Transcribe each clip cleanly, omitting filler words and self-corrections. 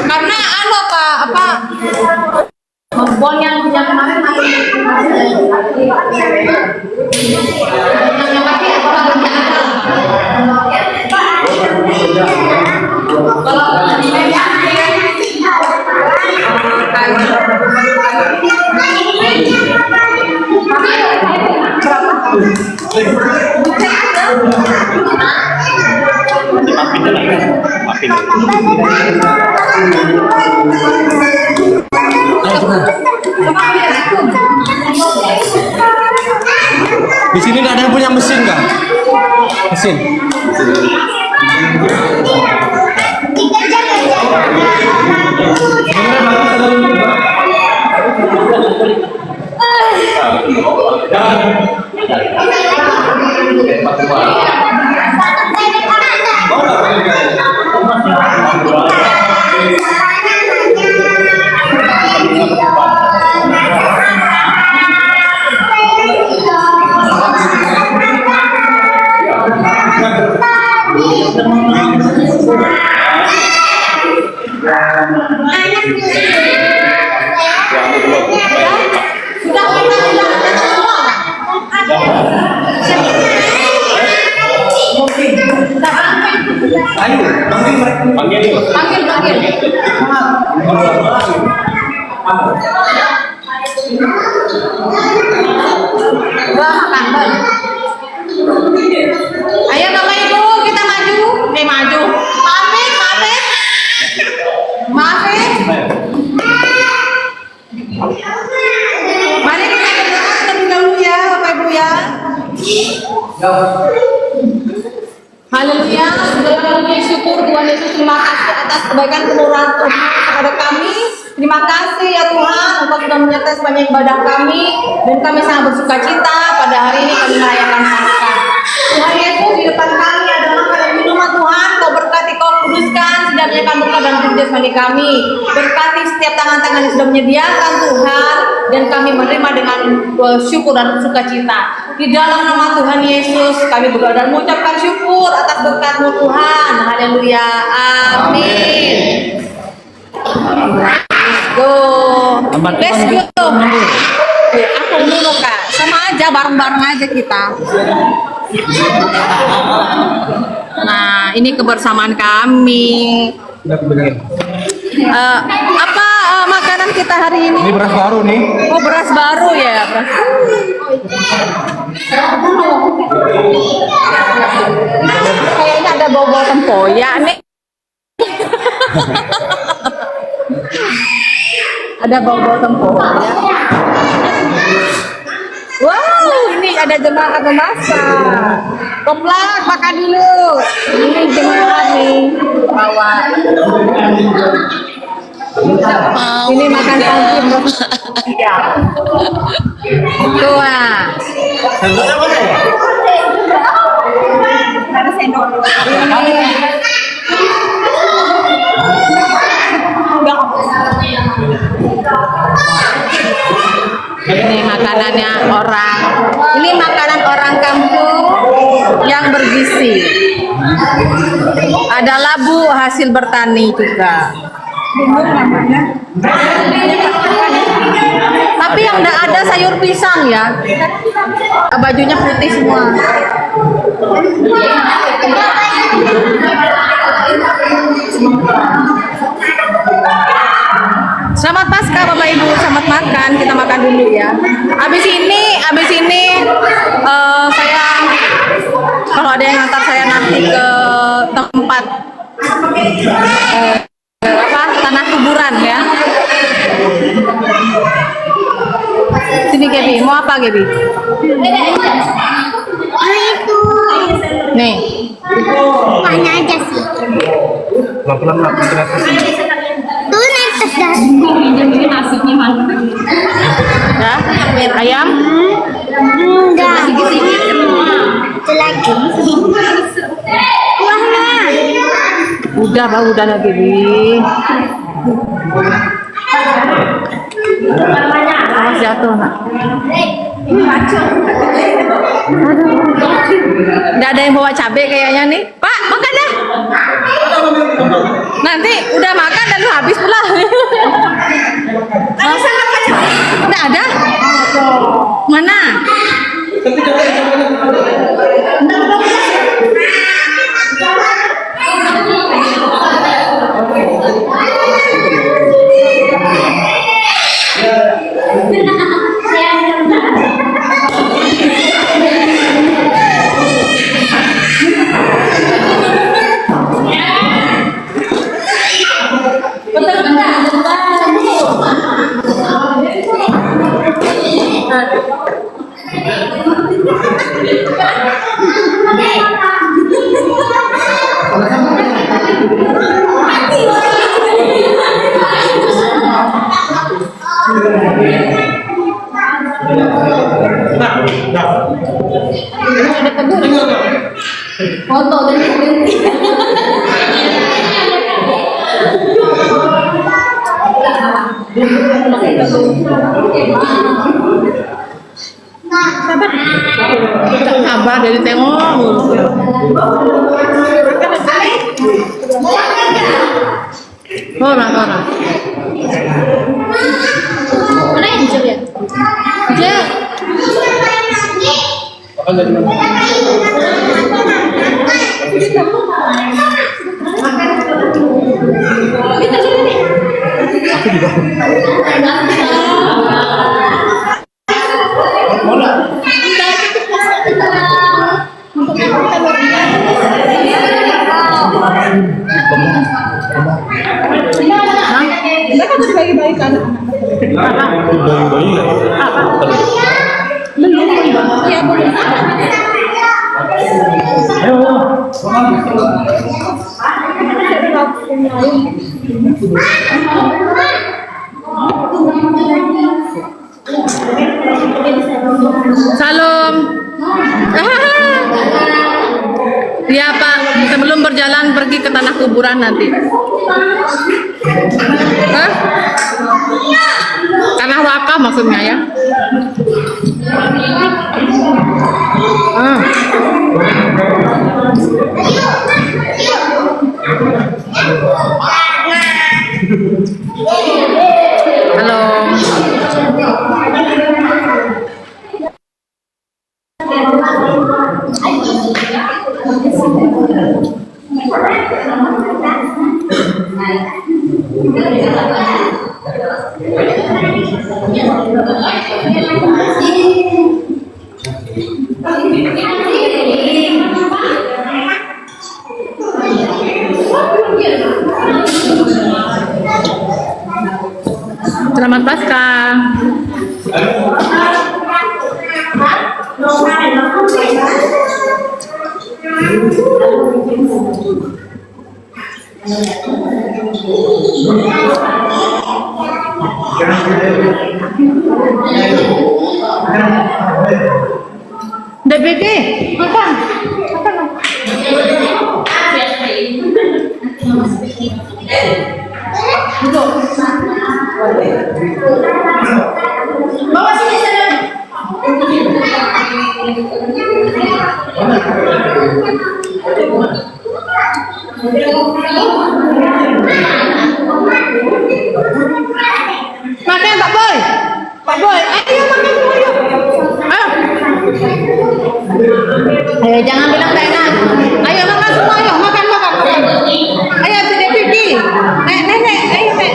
Karena apa bon yang kemarin Di sini nggak ada yang punya mesin nggak? Mesin. Panggil. Ayo Bapak Ibu kita maju. Maju. Maafin. Mari kita berdoa terlebih dahulu ya Bapak Ibu ya. Haleluya, segala puji syukur Tuhan Yesus, terima kasih atas kebaikan kemurahan Tuhan kepada kami. Terima kasih ya Tuhan, Engkau sudah menyertai sepanjang ibadah kami dan kami sangat bersuka cita pada hari ini kami merayakan Paskah. Tuhan Yesus, di depan kami ada makan dan minuman Tuhan, Kau berkati, Kau kuduskan, tidak menyediakan berkat dan jasmani kami. Berkati setiap tangan-tangan yang sudah menyediakan Tuhan dan kami menerima dengan syukur dan sukacita. Di dalam nama Tuhan Yesus kami berdoa dan mengucapkan syukur atas berkat-Mu Tuhan. Haleluya. Amin. Let's go. Aku dulu Kak. Sama aja bareng-bareng aja kita. Nah, ini kebersamaan kami. Apa makanan kita hari ini? Ini beras baru nih. Oh, beras baru ya, beras. Kayaknya ada bau-bau tempoyak nih. Ada bau-bau tempoyak. Wow, ini ada jemaat memasak. Komplak, makan dulu. Ini jemaat nih, bawa. Ini makan pagi. Iya. Tuh ah. Ada sendok. Ini makanannya orang. Ini makanan orang kampung yang bergizi. Ada labu hasil bertani juga. Tapi yang enggak ada sayur pisang ya. Bajunya putih semua. Selamat Paskah Bapak Ibu, selamat makan. Kita makan dulu ya. Abis ini saya kalau ada yang ngantar saya nanti ke tempat tanah kuburan ya. Sini Gaby, mau apa Gaby? Itu. Nih. Mana aja sih? Pelan-pelan. Tuh naik tas dah. Nasinya mana? Ya, ayam? Enggak. Itu lagi. Kuahnya. Udah Pak, udah lagi Gaby. Awas jatuh nak. Nggak ada yang bawa cabai kayaknya nih. Pak, makan dah. Nanti udah makan dan lu habis pula. Nggak ada? Mana? Foto dan berhenti. Sabar dari tengok. Orang. Mana yang hijau ya? Hijau. Salam. Ya Pak, sebelum berjalan pergi ke tanah kuburan nanti. Hah? Tanah wakaf maksudnya ya. Halo. Selamat Paskah. DPD, makan. Bawa sini sana. Makan Pak Boy. Pak Boy, ayo makan ayo. Ayo jangan bilang tak enak. Ayo makan semua, ayo makan. Ayo tidak pipi. Nenek, ayo nek.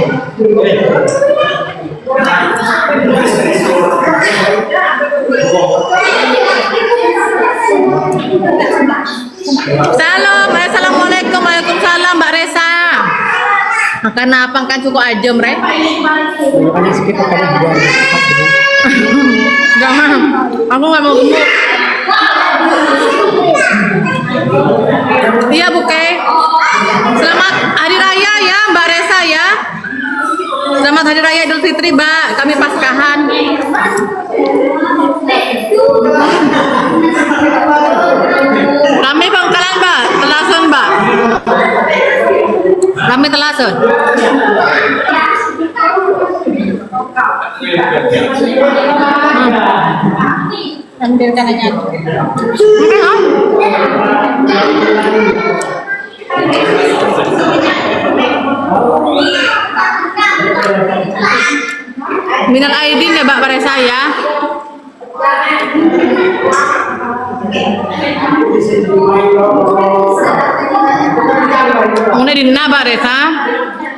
Salam, assalamualaikum, waalaikumsalam Mbak Resa. Makan apa kan cukup aja mereka. Jangan, aku nggak mau gemuk. Iya Buke. Selamat Hari Raya ya Mbak Resa ya. Selamat Hari Raya Idul Fitri Mbak. Kami Paskahan. Kami Bangkalan Mbak. Telasun Mbak. Kami Telasun. Ambil kanannya. Mungkin ah. Minal aidin ya Mbak Baresa ya. Muna din na Baresa.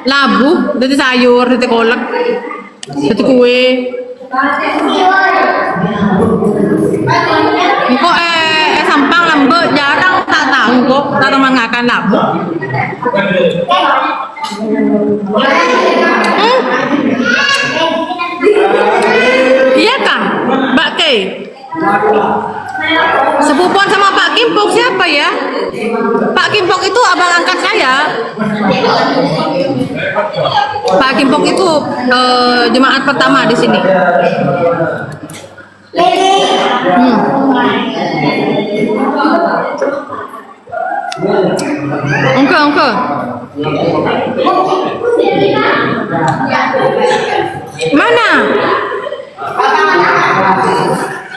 Labu, dati sayur, dati kolak, dati kue. Kok sampang lembut jarang tak tahu kok tak mengakan labu. Iya kah, Mbak Kay? Sepupuan sama Pak Kimpok siapa ya? Pak Kimpok itu abang angkat saya. Pak Kimpok itu jemaat pertama di sini. Engke. Mana?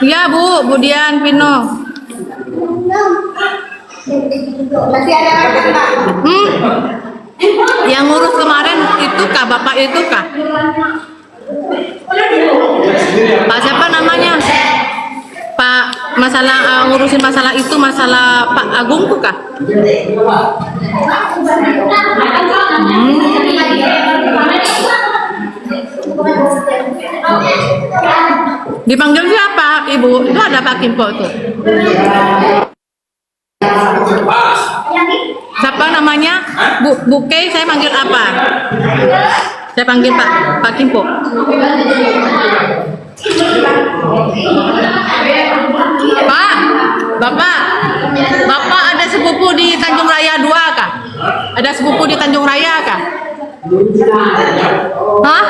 Ya Bu Dian Pino. Masih ada makan Pak? Yang ngurus kemarin itu kah, Bapak itu kah? Pak siapa namanya? Pak masalah ngurusin masalah itu, masalah Pak Agung tuh kah? Dipanggil siapa, Ibu? Itu ada Pak Kimpo tuh. Siapa namanya? Bu Kay, saya panggil apa? Saya panggil Pak Kimpo. Pak, Bapak ada sepupu di Tanjung Raya 2 kah? Ada sepupu di Tanjung Raya kah? Hah?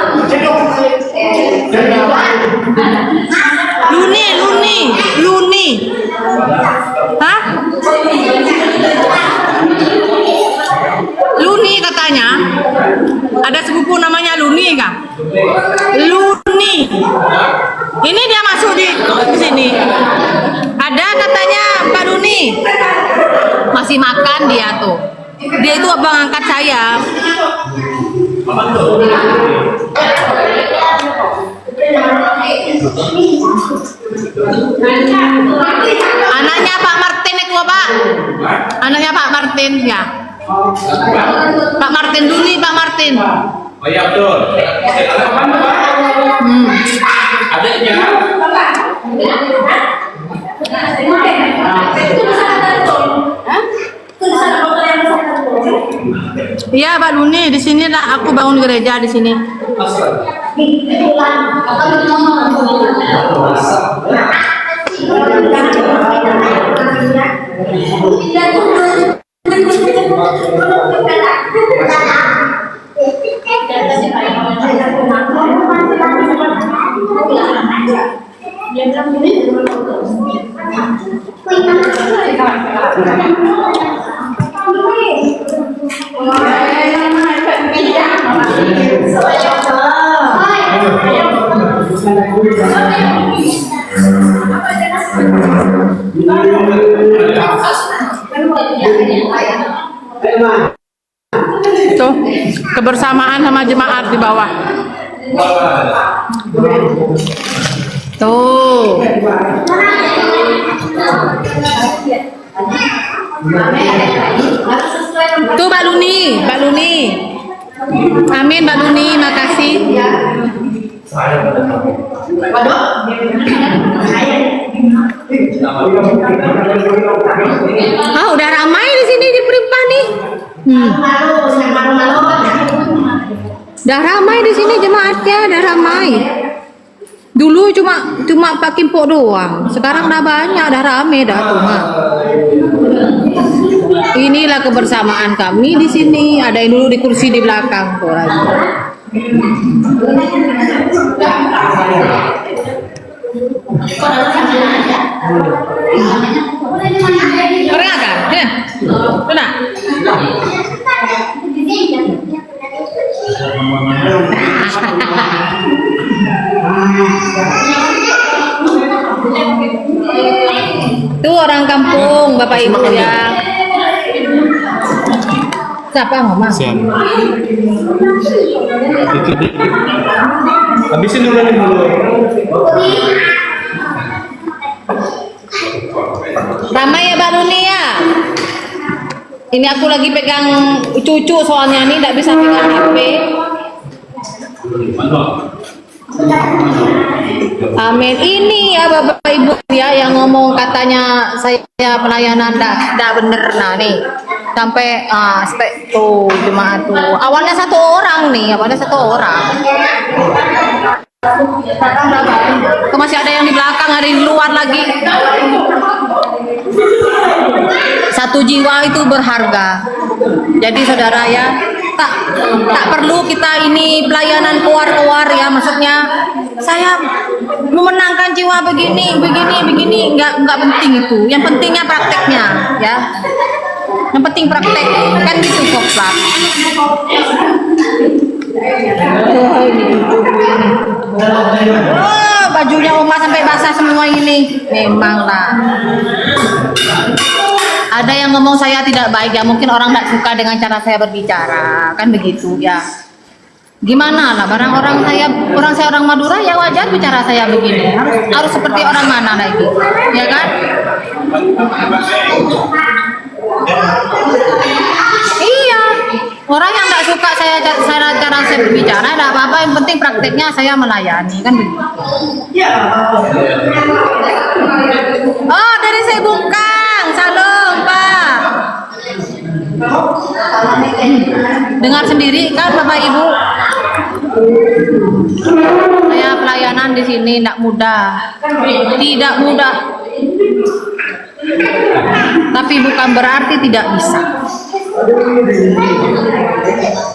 Luni. Hah? Luni katanya. Ada sepupu namanya Luni kah? Luni. Ini dia masuk di sini. Ada katanya Pak Luni. Masih makan dia tuh. Dia itu abang angkat saya. Anaknya Pak Martin itu Pak. Anaknya Pak Martin ya. Pak Martin Luni, Pak Martin. Oh iya betul. Adiknya. Iya Pak Luni, di sini lah aku bangun gereja di sini. Tuh, kebersamaan sama jemaat di bawah. Tuh. Tuh Mbak Luni. Amin Mbak Luni, makasih. Udah ramai di sini di Primpa nih. Udah ramai di sini jemaatnya, udah ramai. Dulu cuma Pak Kimpo doang. Sekarang udah banyak, udah rame dah tuh. Inilah kebersamaan kami di sini. Ada yang dulu di kursi di belakang tuh lagi. Pernah kan? Ya. Pernah. Ibu ya. Siapa mama? Siap. Habisin dulu nih dulu. Ramai ya Mbak Luni ya. Ini aku lagi pegang cucu soalnya nih tidak bisa pegang HP. Amin. Ini ya Bapak Ibu ya yang ngomong katanya saya pelayanan tidak bener. Nah nih sampai tuh jemaat tuh. Awalnya satu orang. Tuh masih ada yang di belakang, ada di luar lagi. Satu jiwa itu berharga. Jadi saudara ya, tak perlu kita ini pelayanan keluar ya, maksudnya saya memenangkan jiwa begini, nggak penting itu. Yang pentingnya prakteknya ya. Yang penting praktek kan gitu Sobat. Oh, bajunya Oma sampai basah semua ini. Memanglah. Ada yang ngomong saya tidak baik ya, mungkin orang tidak suka dengan cara saya berbicara, kan begitu ya. Gimana lah, barang orang saya orang Madura ya wajar bicara saya begini. Harus seperti orang mana lagi, ya kan? Iya, orang yang tidak suka cara saya berbicara, tidak apa-apa. Yang penting prakteknya saya melayani, kan begitu. Oh, dari saya Bungkang, salam Pak. Dengar sendiri kan Bapak Ibu. Saya pelayanan di sini tidak mudah. Tapi bukan berarti tidak bisa.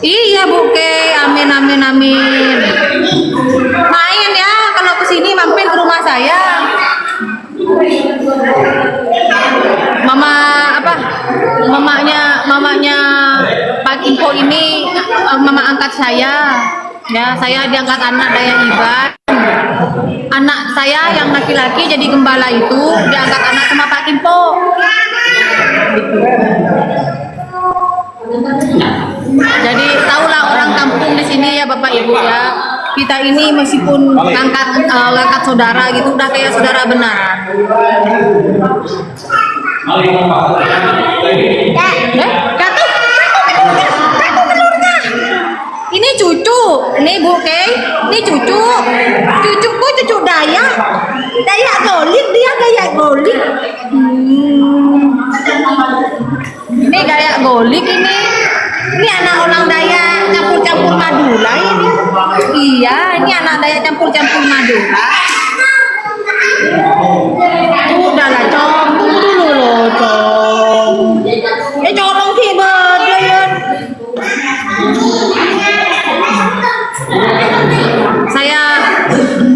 Iya Bu Kay, amin. Main ya kalau kesini mampir ke rumah saya. Mamanya Pak Kimpo ini mama angkat saya. Ya, saya diangkat anak Daya Iban. Anak saya yang laki-laki jadi gembala itu diangkat anak sama Pak Kimpo. Jadi tahulah orang kampung di sini ya Bapak Ibu ya. Kita ini meskipun ngangkat saudara gitu udah kayak saudara beneran. Jatuh telurnya. Ini cucu, ini Bu Kay, ini cucuku cucu Dayak Golik, dia Dayak Golik. Ini Dayak Golik ini anak orang Dayak campur Madura ini. Iya, ini anak Dayak campur Madura. Udahlah, tunggu dulu loh, colong tiba dia.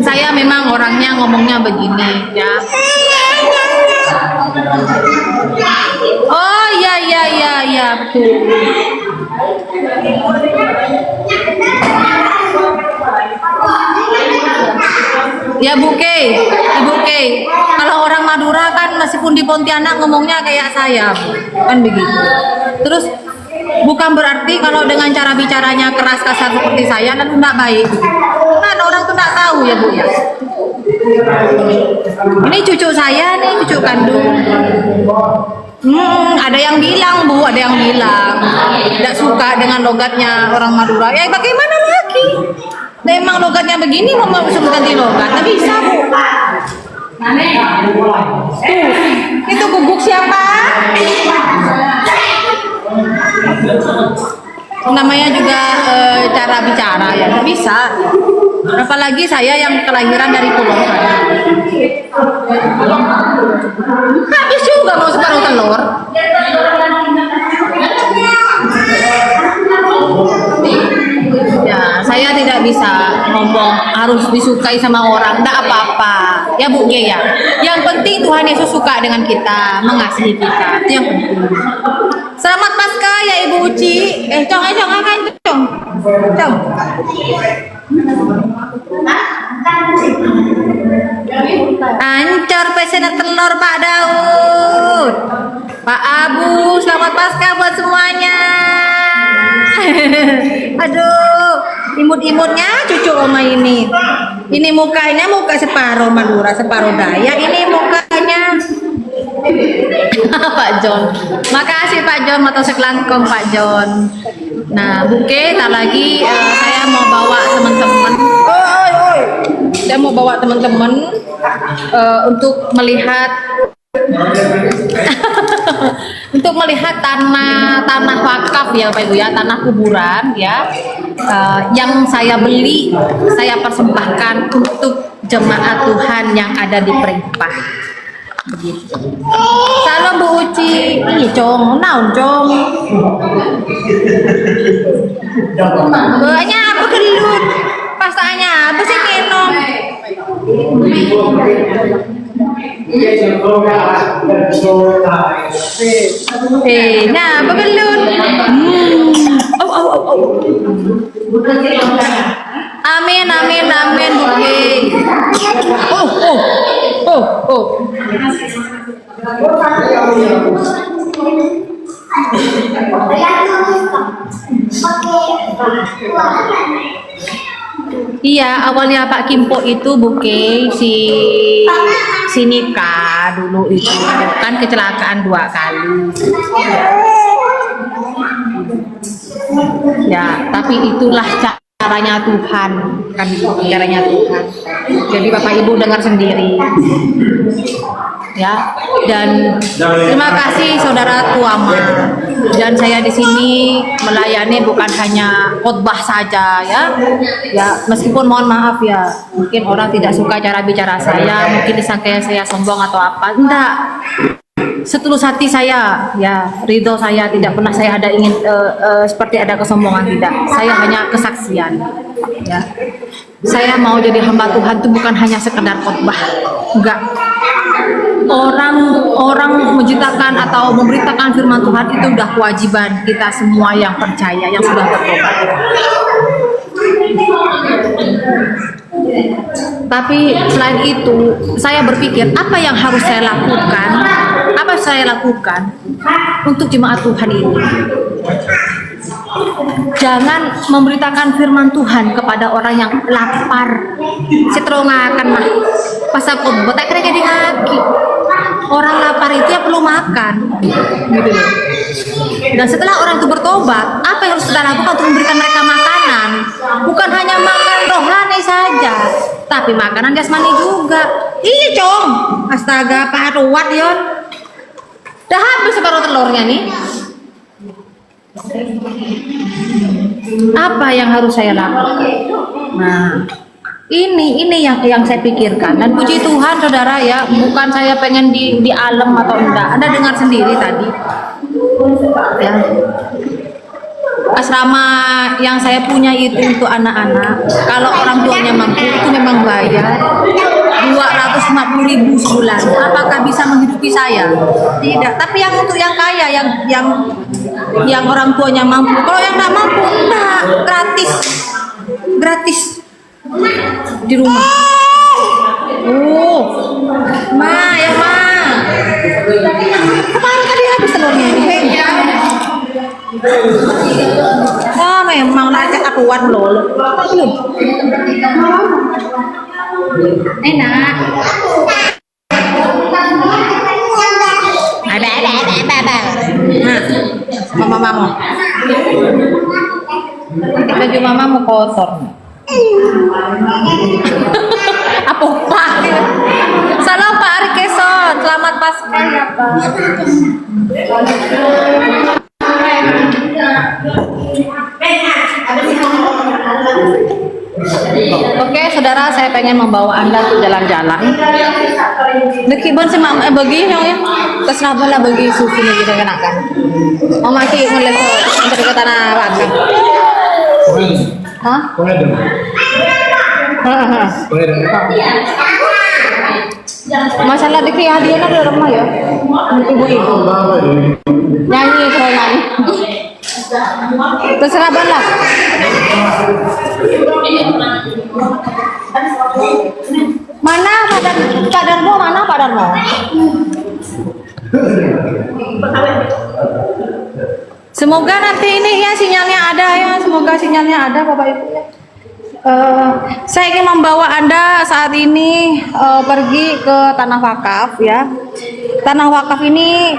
Saya memang orangnya ngomongnya begini ya. Oh iya betul. Ya Bu Kay, Ibu Kay, kalau orang Madura kan meskipun di Pontianak ngomongnya kayak saya, kan begitu. Terus bukan berarti kalau dengan cara bicaranya keras kasar seperti saya lalu tidak baik. Kan orang tuh tidak tahu ya Bu ya. Ini cucu saya nih, cucu kandung. Ada yang bilang Bu, ada yang bilang tidak suka dengan logatnya orang Madura. Ya bagaimana lagi? Memang logatnya begini, mau suruh ganti logat, tak bisa Bu. Tuh, itu guguk siapa? Namanya juga cara bicara ya, tak bisa. Apalagi saya yang kelahiran dari Pulau Kan. Habis juga mau separuh telur. Ya, saya tidak bisa ngomong harus disukai sama orang, enggak apa-apa. Ya Bu ya. Yang penting Tuhan Yesus suka dengan kita, mengasihi kita. Itu yang penting. Selamat Paskah ya Ibu Uci. Cong akan cong. Ancor pesena telur Pak Daud. Pak Abu, selamat Paskah buat semuanya. Aduh, imut-imutnya cucu Oma ini. Ini mukanya muka separuh Madura, separuh Dayak. Ini mukanya Pak John. Makasih Pak John, atau sekelangkong Pak John. Nah, buke tak lagi saya mau bawa teman-teman. Saya mau bawa teman-teman untuk melihat untuk melihat tanah wakaf ya Pak Ibu ya, tanah kuburan ya, yang saya beli, saya persembahkan untuk jemaat Tuhan yang ada di Perempah. Begitu. Salam Bu Uci. Ih, Cong, naon Cong? Banyak apa gelut? Pasangannya apa sih minum? Nah, begelut. Amin, amin, amin. Iya, awalnya Pak Kimpo itu buke si Nika dulu itu kan kecelakaan 2 kali. Ya, tapi itulah caranya Tuhan, kan itu caranya Tuhan. Jadi Bapak Ibu dengar sendiri. Ya, dan terima kasih Saudara Tuama. Dan saya di sini melayani bukan hanya khotbah saja ya. Ya, meskipun mohon maaf ya, mungkin orang tidak suka cara bicara saya, mungkin disangka saya sombong atau apa. Enggak. Setulus hati saya, ya, ridho saya, tidak pernah saya ada ingin seperti ada kesombongan, tidak. Saya hanya kesaksian. Ya. Saya mau jadi hamba Tuhan itu bukan hanya sekedar khotbah. Enggak. Orang menceritakan atau memberitakan firman Tuhan itu udah kewajiban kita semua yang percaya, yang sudah bertobat. Tapi selain itu, saya berpikir apa yang harus saya lakukan? Apa saya lakukan untuk jemaat Tuhan ini? Jangan memberitakan firman Tuhan kepada orang yang lapar. Setrongakan mah pasal khotbah tak kira jadi haki. Orang lapar itu ya perlu makan, gitu loh. Dan setelah orang itu bertobat, apa yang harus kita lakukan untuk memberikan mereka makanan? Bukan hanya makan rohani saja, tapi makanan jasmani juga. Iya Cong, astaga Pak Ruwat Yon. Dah habis separuh telurnya nih. Apa yang harus saya lakukan? Nah, ini yang saya pikirkan. Dan puji Tuhan saudara ya, bukan saya pengen di alam atau enggak. Anda dengar sendiri tadi ya, asrama yang saya punya itu untuk anak-anak, kalau orang tuanya mampu itu memang bayar 250.000 sebulan. Apakah bisa menghidupi saya? Tidak. Tapi yang untuk yang kaya, yang orang tuanya mampu. Kalau yang nggak mampu, enggak, gratis di rumah. Ma, ya ma. Kemarin tadi habis telurnya ini. Memang ngajak aku wan loh. Enak. Nah, mama. Nanti baju mamamu kotor. Apa Pak? Salam Pak Arikeson, selamat Paskah ya Pak. Oke, saudara, saya pengen membawa Anda ke jalan-jalan. Nekibon sih mak bagi yang ya. Terserah bola bagi susu nih kita kenakan. Mau maki ngeliat ke tanah wakaf. Hah? Masalah dikri hadiahnya udah remah ya. Ibu-ibu. Nyanyi kalau nyanyi. Terserah bola. Mana padanmu? Semoga nanti ini ya sinyalnya ada ya, semoga sinyalnya ada Bapak Ibu ya. Saya ingin membawa Anda saat ini pergi ke tanah wakaf ya. Tanah wakaf ini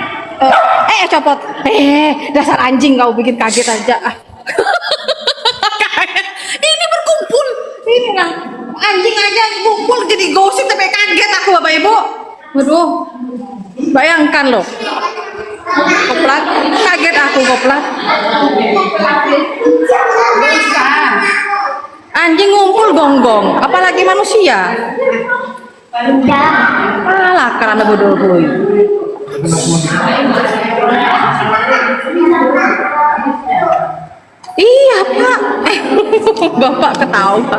copot. Dasar anjing kau bikin kaget aja. Ini berkumpul. Ini nah, anjing aja kumpul jadi gosip tapi kaget aku Bapak Ibu. Waduh. Bayangkan loh. Koplat, kaget aku koplat. Anjing ngumpul gonggong, apalagi manusia. Alah, karena bodoh boy. Iya Pak, Bapak ketawa.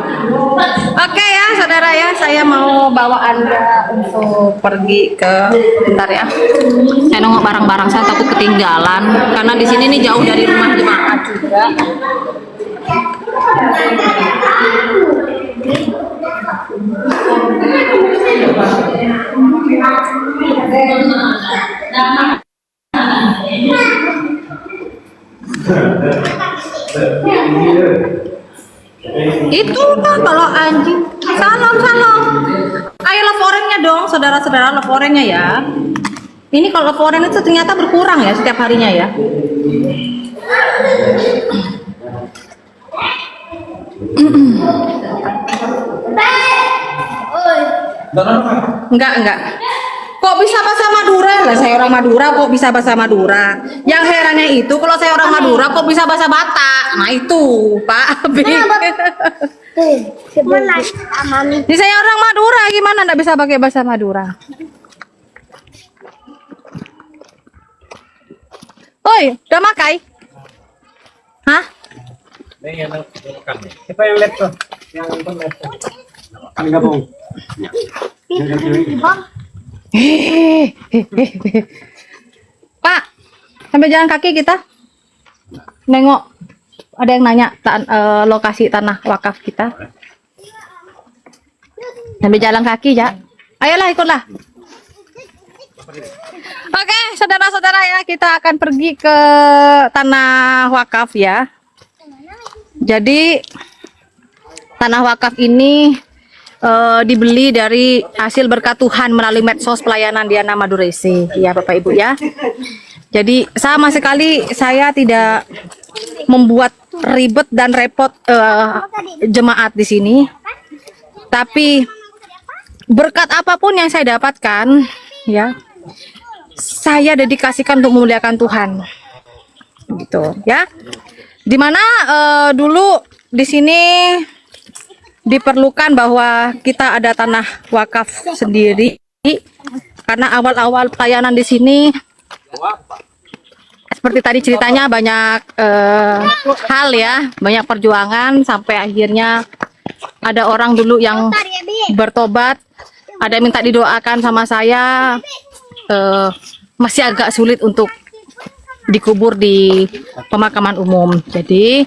Oke ya saudara ya, saya mau bawa Anda untuk pergi ke, bentar ya. Saya nongok barang-barang saya takut ketinggalan, karena di sini nih jauh dari rumah jemaat juga. Itu kan kalau anjing. Salam. Ayo love orangnya dong, saudara-saudara, love orangnya ya. Ini kalau love orang itu ternyata berkurang ya setiap harinya ya. Enggak. Kok bisa bahasa Madura? Lah saya orang Madura kok bisa bahasa Madura. Yang herannya itu kalau saya orang Madura kok bisa bahasa Batak. Nah itu, Pak. Ini saya orang Madura, gimana enggak bisa pakai bahasa Madura? Oi, udah makai? Hah? Siapa yang lihat tuh? Yang nonton lihat tuh. Kan gabung. Pak, sampai jalan kaki kita nengok, ada yang nanya lokasi tanah wakaf kita. Sampai jalan kaki ya, ayolah ikutlah. Oke, saudara-saudara ya, kita akan pergi ke tanah wakaf ya. Jadi tanah wakaf ini dibeli dari hasil berkat Tuhan melalui medsos pelayanan Diana Madurese ya Bapak Ibu ya. Jadi sama sekali saya tidak membuat ribet dan repot jemaat di sini. Tapi berkat apapun yang saya dapatkan ya, saya dedikasikan untuk memuliakan Tuhan. Gitu ya. Dimana dulu di sini diperlukan bahwa kita ada tanah wakaf sendiri, karena awal-awal pelayanan di sini seperti tadi ceritanya banyak hal ya, banyak perjuangan sampai akhirnya ada orang dulu yang bertobat, ada yang minta didoakan sama saya, masih agak sulit untuk dikubur di pemakaman umum. Jadi